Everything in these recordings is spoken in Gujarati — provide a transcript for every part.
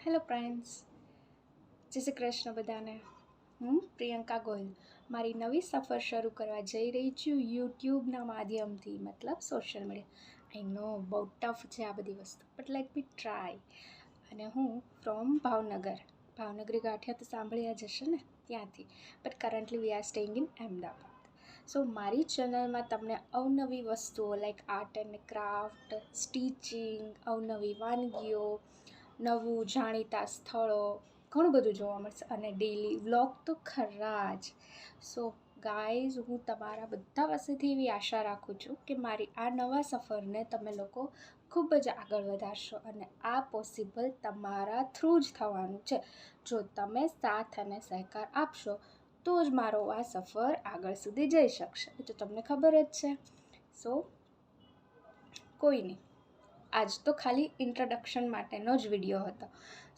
હેલો ફ્રેન્ડ્સ, જય શ્રી કૃષ્ણ બધાને. હું પ્રિયંકા ગોહિલ મારી નવી સફર શરૂ કરવા જઈ રહી છું યુટ્યુબના માધ્યમથી, મતલબ સોશિયલ મીડિયા. આઈ નો બહુ ટફ છે આ બધી વસ્તુ, બટ લેટ મી ટ્રાય. અને હું ફ્રોમ ભાવનગરી ગાંઠિયા તો સાંભળ્યા જ હશે ને, ત્યાંથી. But currently we are staying in Ahmedabad. So મારી ચેનલમાં તમને અવનવી વસ્તુઓ like art and craft, stitching, અવનવી વાનગીઓ, નવું જાણીતા સ્થળો, ઘણું બધું જોવા મળશે. અને ડેઈલી વ્લોગ તો ખરા જ. સો ગાઈઝ, હું તમારા બધા પાસેથી એવી આશા રાખું છું કે મારી આ નવા સફરને તમે લોકો ખૂબ જ આગળ વધારશો. અને આ પોસિબલ તમારા થ્રુ જ થવાનું છે. જો તમે સાથ અને સહકાર આપશો તો જ મારો આ સફર આગળ સુધી જઈ શકશે. એ તો તમને ખબર જ છે. સો કોઈ નહીં, આજ તો ખાલી ઇન્ટ્રોડક્શન માટેનો જ વિડીયો હતો.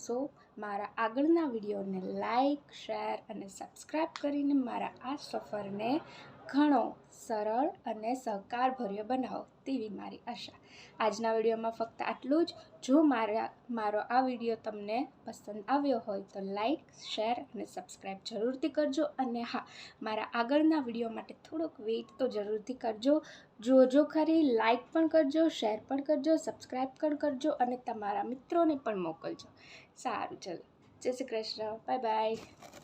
સો મારા આગળના વિડીયોને લાઈક, શેર અને સબસ્ક્રાઈબ કરીને મારા આ સફરને ઘણો સરળ અને સહકારભર્યો બનાવો તેવી મારી આશા. આજના વિડીયોમાં ફક્ત આટલું જ. જો મારો આ વિડીયો તમને પસંદ આવ્યો હોય તો લાઈક, શેર અને સબસ્ક્રાઈબ જરૂરથી કરજો. અને હા, મારા આગળના વિડીયો માટે થોડોક વેઇટ તો જરૂરથી કરજો. જોજો ખરી, લાઈક પણ કરજો, શેર પણ કરજો, સબસ્ક્રાઈબ પણ કરજો અને તમારા મિત્રોને પણ મોકલજો. સારું, ચલો, જય શ્રી કૃષ્ણ, બાય બાય.